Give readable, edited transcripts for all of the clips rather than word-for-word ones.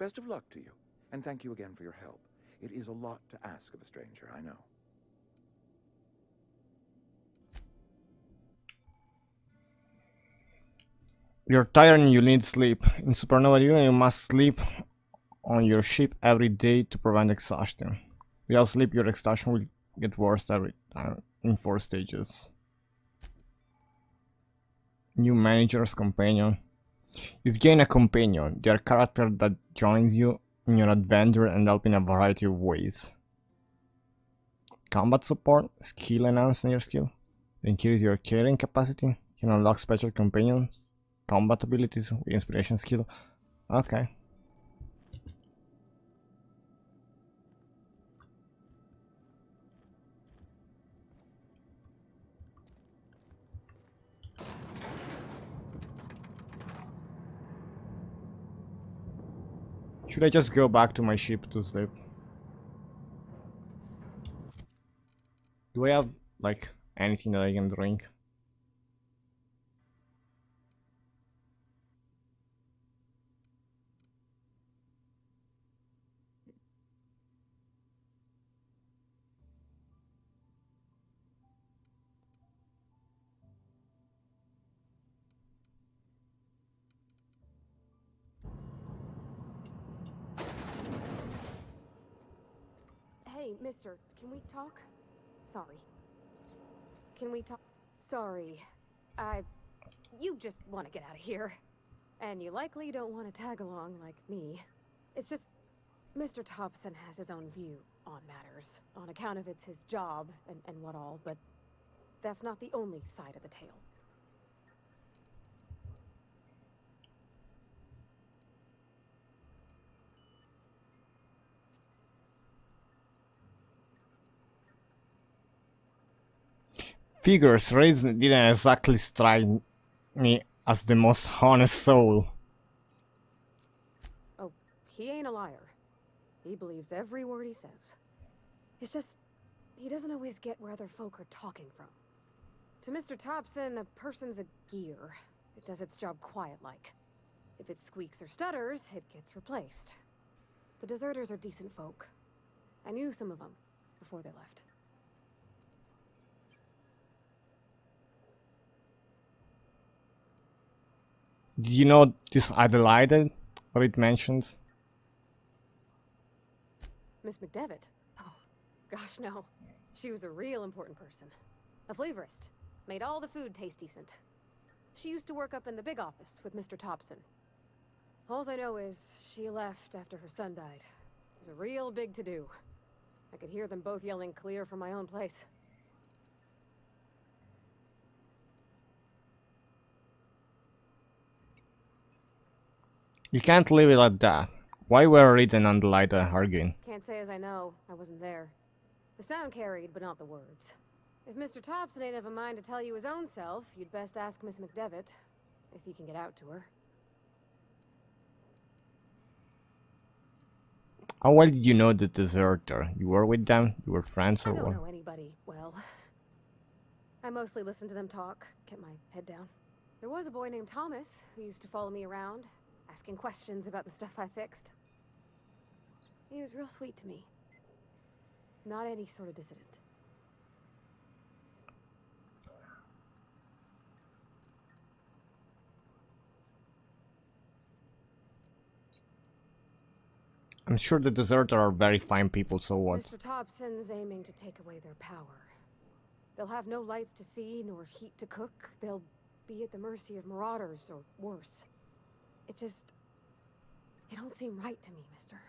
Best of luck to you, and thank you again for your help. It is a lot to ask of a stranger, I know. You're tired and you need sleep. In Supernova Union, you must sleep on your ship every day to prevent exhaustion. Without sleep, your exhaustion will get worse every time in 4 stages. New manager's companion. You've gained a companion. They're a character that joins you in your adventure and help in a variety of ways. Combat support, skill enhancing your skill. Increase your carrying capacity. You can unlock special companions, combat abilities with inspiration skill. Okay. Should I just go back to my ship to sleep? Do I have, like, anything that I can drink? Hey, mister, can we talk? Sorry. Can we talk? Sorry. You just want to get out of here. And you likely don't want to tag along like me. It's just, Mr. Thompson has his own view on matters, on account of it's his job and what all, but that's not the only side of the tale. Figures, Raids didn't exactly strike me as the most honest soul. Oh, he ain't a liar. He believes every word he says. It's just, he doesn't always get where other folk are talking from. To Mr. Thompson, a person's a gear. It does its job quiet-like. If it squeaks or stutters, it gets replaced. The deserters are decent folk. I knew some of them before they left. Did you know this Adelaide, or it mentions? Miss McDevitt? Oh, gosh, no. She was a real important person. A flavorist. Made all the food taste decent. She used to work up in the big office with Mr. Thompson. Alls I know is she left after her son died. It was a real big to-do. I could hear them both yelling clear from my own place. You can't leave it at that. Why were Reed and Adelaide arguing? Can't say as I know. I wasn't there. The sound carried, but not the words. If Mr. Thompson ain't have a mind to tell you his own self, you'd best ask Miss McDevitt, if he can get out to her. How well did you know the deserter? You were with them? You were friends or I don't what? know anybody well. I mostly listened to them talk, kept my head down. There was a boy named Thomas who used to follow me around, asking questions about the stuff I fixed. He was real sweet to me. Not any sort of dissident. I'm sure the deserter are very fine people, so what? Mr. Thompson's aiming to take away their power. They'll have no lights to see, nor heat to cook. They'll be at the mercy of marauders, or worse. It don't seem right to me, mister.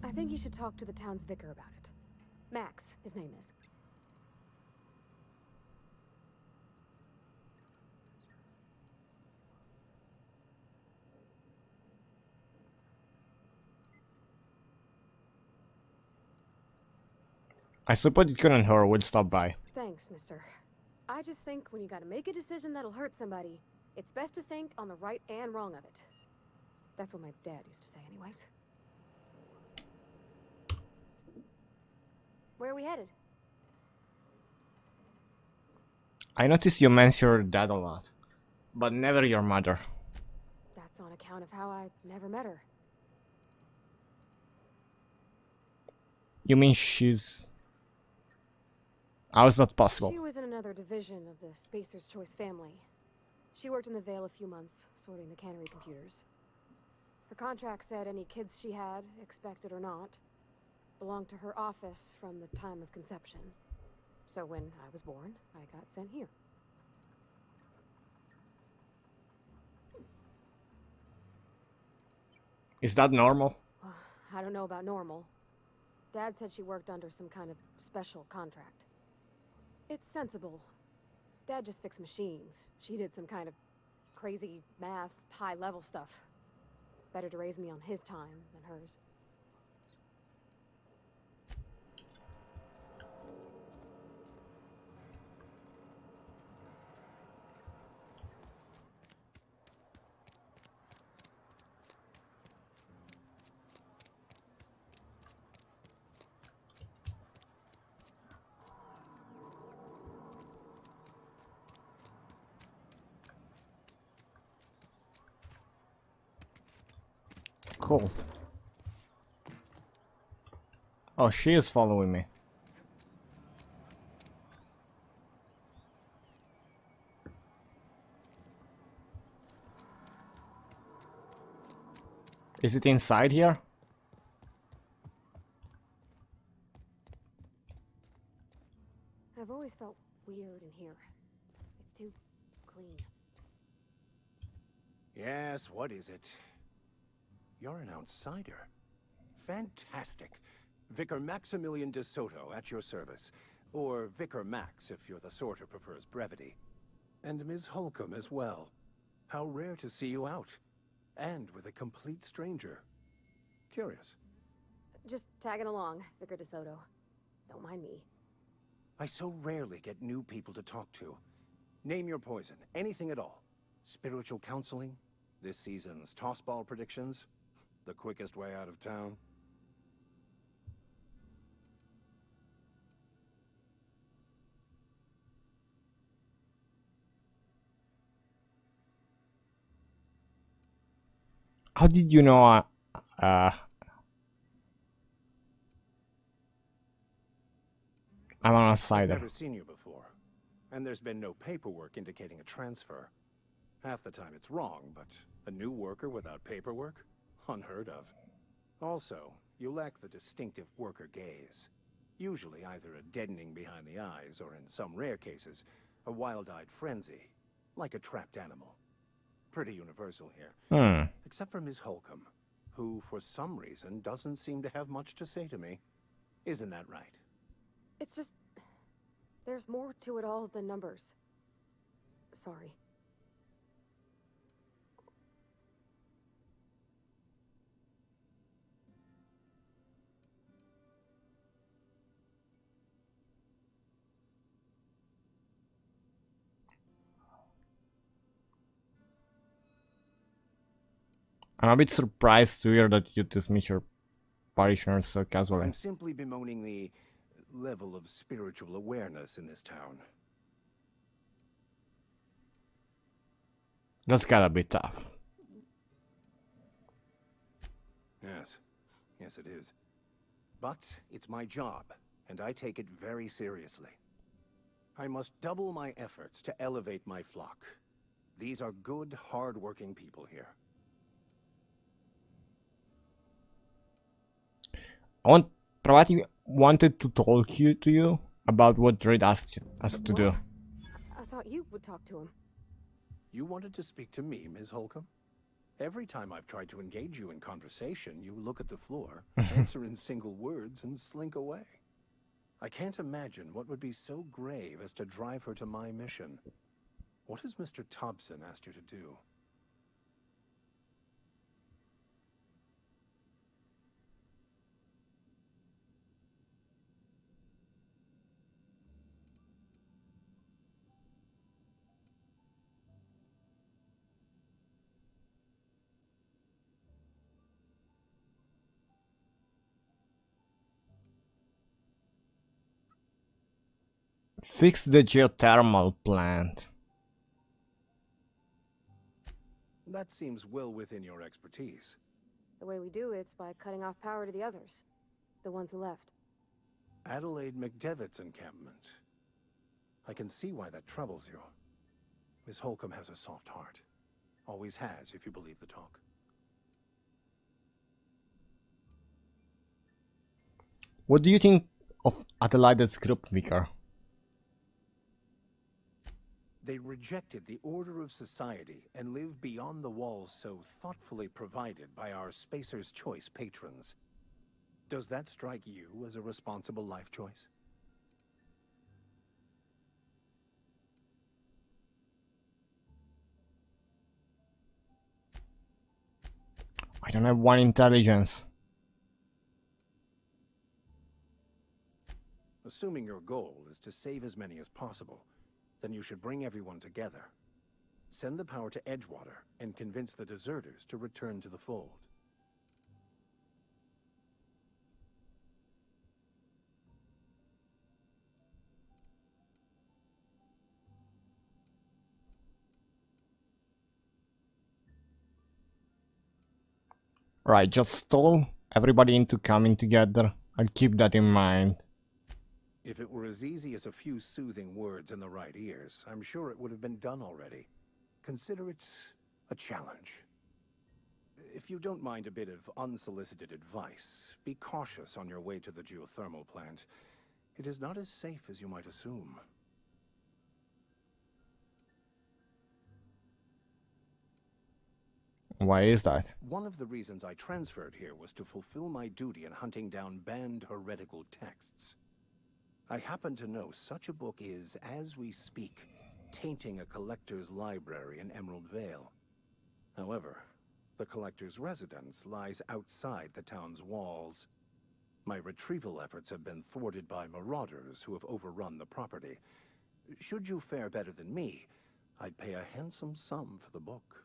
I think you should talk to the town's vicar about it. Max, his name is. I suppose it couldn't hurt, we'll stop by. Thanks, mister. I just think when you gotta make a decision that'll hurt somebody, it's best to think on the right and wrong of it. That's what my dad used to say anyways. Where are we headed? I noticed you mention your dad a lot, but never your mother. That's on account of how I never met her. You mean she's... How is that possible? She was in another division of the Spacer's Choice family. She worked in the Vale a few months, sorting the cannery computers. Her contract said any kids she had, expected or not, belonged to her office from the time of conception. So when I was born, I got sent here. Is that normal? I don't know about normal. Dad said she worked under some kind of special contract. It's sensible. Dad just fixed machines. She did some kind of crazy math, high-level stuff. Better to raise me on his time than hers. Cool. Oh, she is following me. Is it inside here? I've always felt weird in here. It's too clean. Yes, what is it? You're an outsider. Fantastic. Vicar Maximilian de Soto at your service. Or Vicar Max if you're the sort who prefers brevity. And Ms. Holcomb as well. How rare to see you out. And with a complete stranger. Curious. Just tagging along, Vicar DeSoto. Don't mind me. I so rarely get new people to talk to. Name your poison, anything at all. Spiritual counseling? This season's tossball predictions? The quickest way out of town? How did you know I'm an I've outsider? never seen you before. And there's been no paperwork indicating a transfer. Half the time it's wrong, but a new worker without paperwork? Unheard of. Also, you lack the distinctive worker gaze. Usually either a deadening behind the eyes, or in some rare cases, a wild-eyed frenzy, like a trapped animal. Pretty universal here. Except for Ms. Holcomb, who for some reason doesn't seem to have much to say to me. Isn't that right? It's just... there's more to it all than numbers. Sorry. I'm a bit surprised to hear that you dismiss your parishioners so casually. I'm simply bemoaning the level of spiritual awareness in this town. That's gotta be tough. Yes. Yes, it is. But it's my job, and I take it very seriously. I must double my efforts to elevate my flock. These are good, hard-working people here. Pravati wanted to talk to you about what Drake asked us to do. I thought you would talk to him. You wanted to speak to me, Ms. Holcomb? Every time I've tried to engage you in conversation, you look at the floor, answer in single words, and slink away. I can't imagine what would be so grave as to drive her to my mission. What has Mr. Thompson asked you to do? Fix the geothermal plant. That seems well within your expertise. The way we do it's by cutting off power to the others. The ones who left. Adelaide McDevitt's encampment. I can see why that troubles you. Miss Holcomb has a soft heart. Always has, if you believe the talk. What do you think of Adelaide's group, Vicar? They rejected the order of society and live beyond the walls so thoughtfully provided by our Spacer's Choice patrons. Does that strike you as a responsible life choice? I don't have one intelligence. Assuming your goal is to save as many as possible, then you should bring everyone together. Send the power to Edgewater and convince the deserters to return to the fold. Right, just stall everybody into coming together. I'll keep that in mind. If it were as easy as a few soothing words in the right ears, I'm sure it would have been done already. Consider it a challenge. If you don't mind a bit of unsolicited advice, be cautious on your way to the geothermal plant. It is not as safe as you might assume. Why is that? One of the reasons I transferred here was to fulfill my duty in hunting down banned heretical texts. I happen to know such a book is, as we speak, tainting a collector's library in Emerald Vale. However, the collector's residence lies outside the town's walls. My retrieval efforts have been thwarted by marauders who have overrun the property. Should you fare better than me, I'd pay a handsome sum for the book.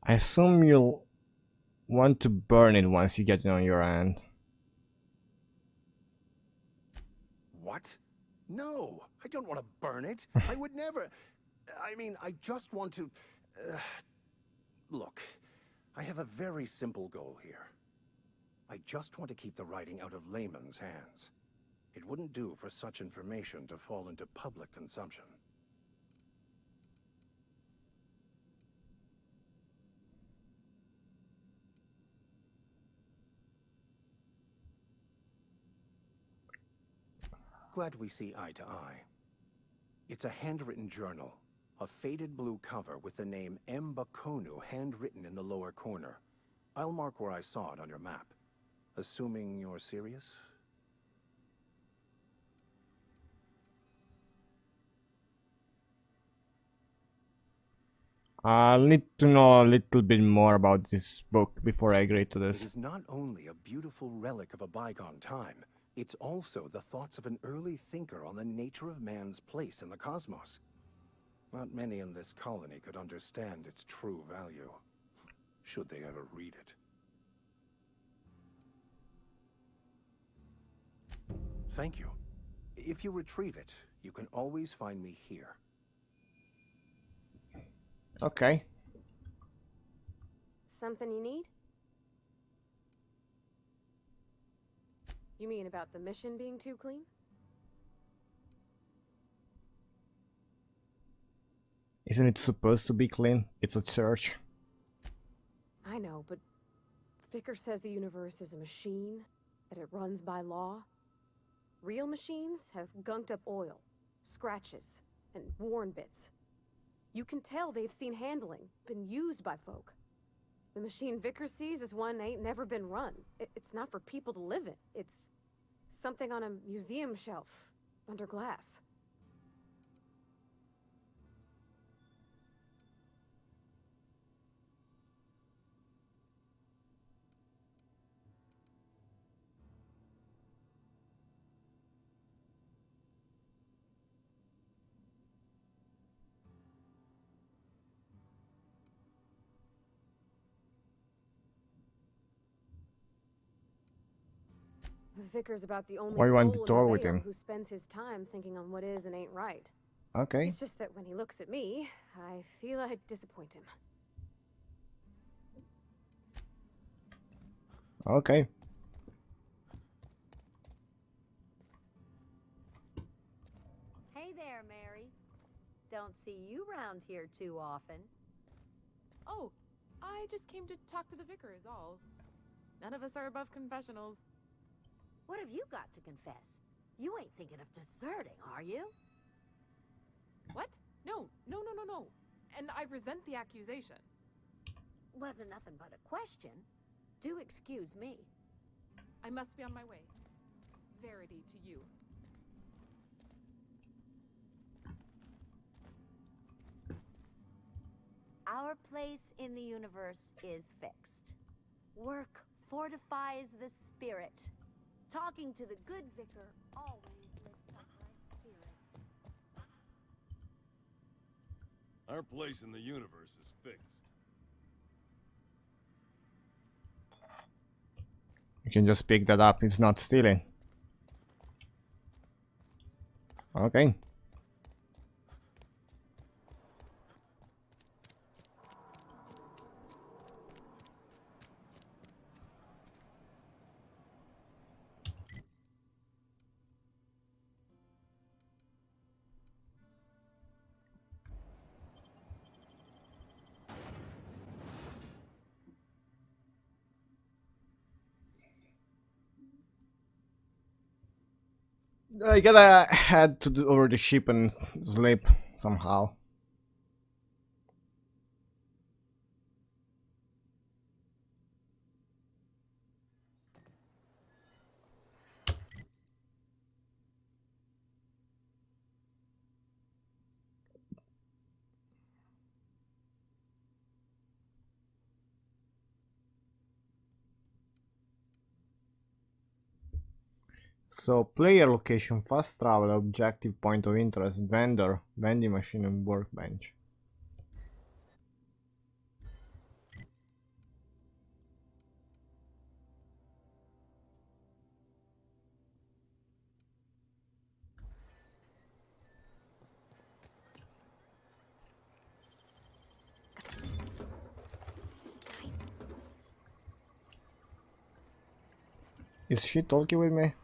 I assume you'll want to burn it once you get it on your hand. What? No, I don't want to burn it. I would never. I mean, I just want to... Look, I have a very simple goal here. I just want to keep the writing out of layman's hands. It wouldn't do for such information to fall into public consumption. Glad we see eye to eye. It's a handwritten journal, a faded blue cover with the name M. Bakonu handwritten in the lower corner. I'll mark where I saw it on your map. Assuming you're serious? I'll need to know a little bit more about this book before I agree to It this. is not only a beautiful relic of a bygone time, it's also the thoughts of an early thinker on the nature of man's place in the cosmos. Not many in this colony could understand its true value, should they ever read it. Thank you. If you retrieve it, you can always find me here. Okay. Something you need? You mean about the mission being too clean? Isn't it supposed to be clean? It's a church. I know, but Vicker says the universe is a machine, that it runs by law. Real machines have gunked up oil, scratches, and worn bits. You can tell they've seen handling, been used by folk. The machine Vicker sees is one ain't never been run. It's not for people to live in. It's something on a museum shelf, under glass. The vicar's about the only Why you want soul to in the talk with Vale him? who spends his time thinking on what is and ain't right. Okay. It's just that when he looks at me, I feel I'd disappoint him. Okay. Hey there, Mary. Don't see you round here too often. Oh, I just came to talk to the vicar is all. None of us are above confessionals. What have you got to confess? You ain't thinking of deserting, are you? What? No. And I resent the accusation. Wasn't nothing but a question. Do excuse me. I must be on my way. Verity to you. Our place in the universe is fixed. Work fortifies the spirit. Talking to the good vicar always lifts up my spirits. Our place in the universe is fixed. You can just pick that up. It's not stealing. Okay. I gotta head to over the ship and sleep somehow. So, player location, fast travel, objective, point of interest, vendor, vending machine, and workbench. Is she talking with me?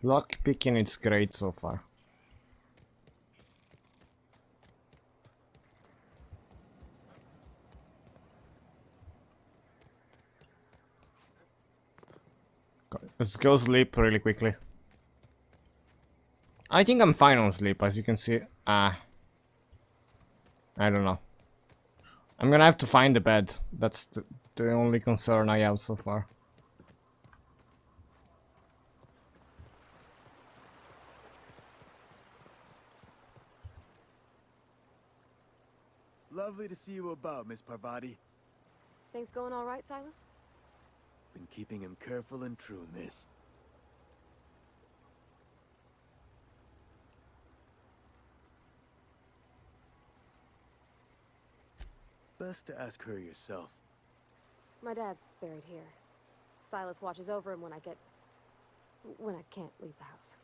Lock picking, it's great so far. Let's go sleep really quickly. I think I'm fine on sleep, as you can see. I don't know. I'm gonna have to find the bed. That's the only concern I have so far. Lovely to see you about, Miss Parvati. Things going all right, Silas? Been keeping him careful and true, miss. Best to ask her yourself. My dad's buried here. Silas watches over him when I can't leave the house.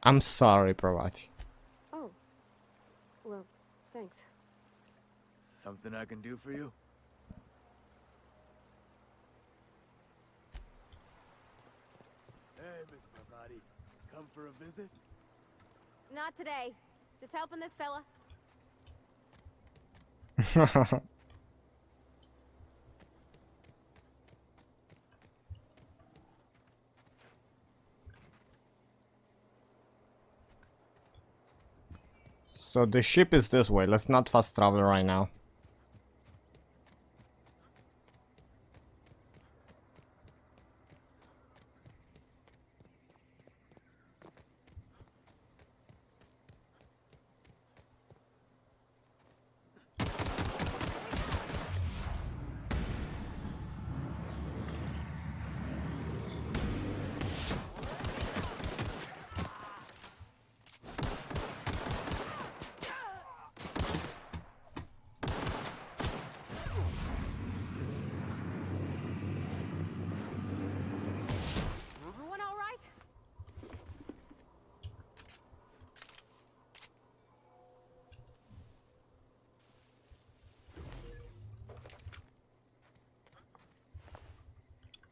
I'm sorry, Pravati. Oh. Well, thanks. Something I can do for you? Hey, Miss Parvati. Come for a visit? Not today. Just helping this fella. So the ship is this way. Let's not fast travel right now.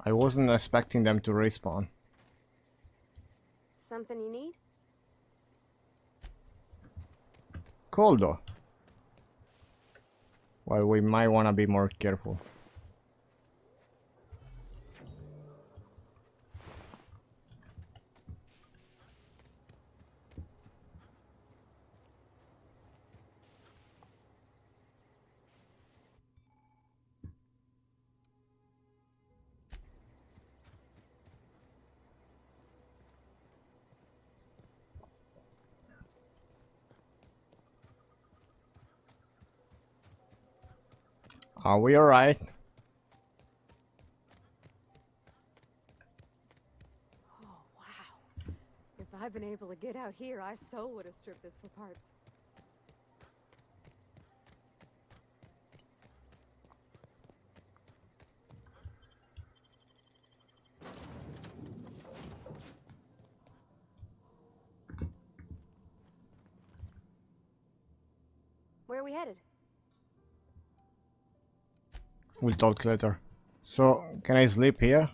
I wasn't expecting them to respawn. Something you need? Cool though. Well, we might want to be more careful. Are we alright? Oh, wow. If I'd been able to get out here, I so would have stripped this for parts. Where are we headed? We'll talk later. So, can I sleep here?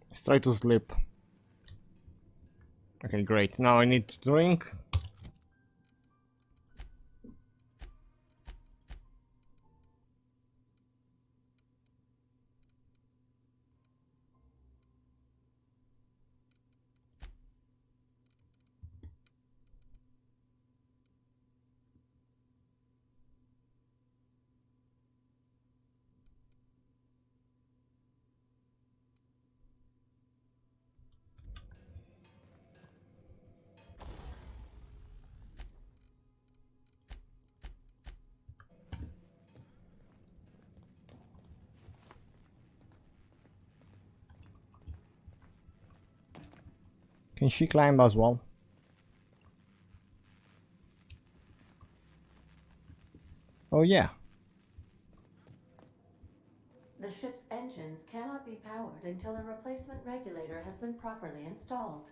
Let's try to sleep. Okay, great. Now I need to drink. Can she climb as well? Oh yeah. The ship's engines cannot be powered until a replacement regulator has been properly installed.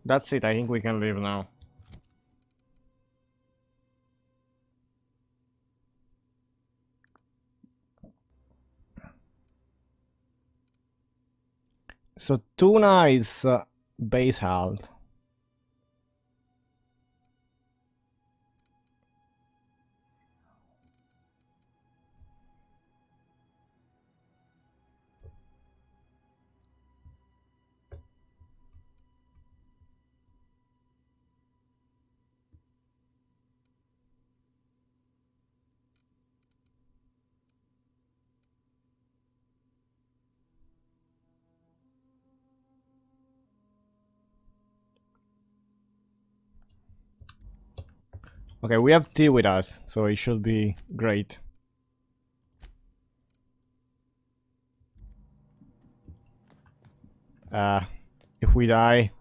That's it, I think we can leave now. So Tuna is base health. Okay, we have tea with us, so it should be great. If we die,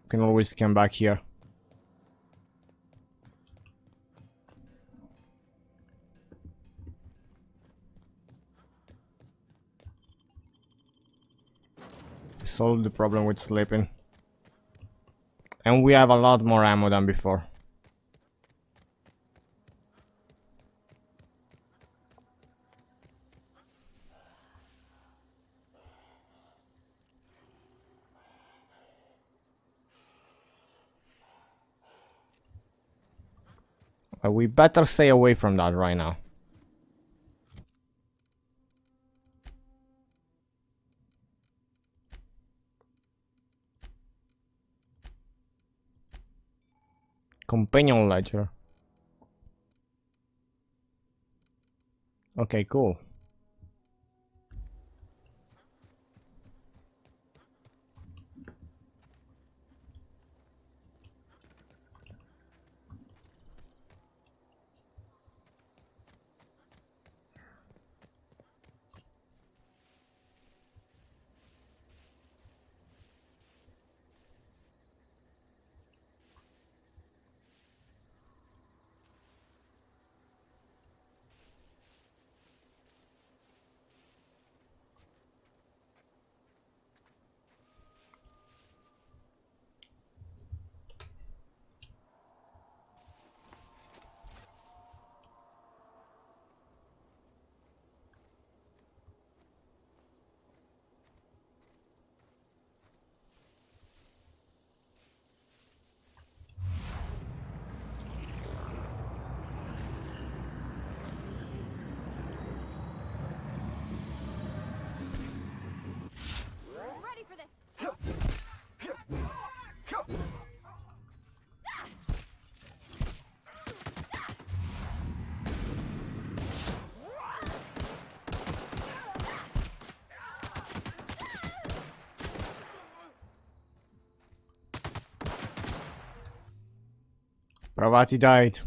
we can always come back here. We solved the problem with sleeping. And we have a lot more ammo than before. We better stay away from that right now. Companion ledger. Okay, cool. Ready for this. Pravati died.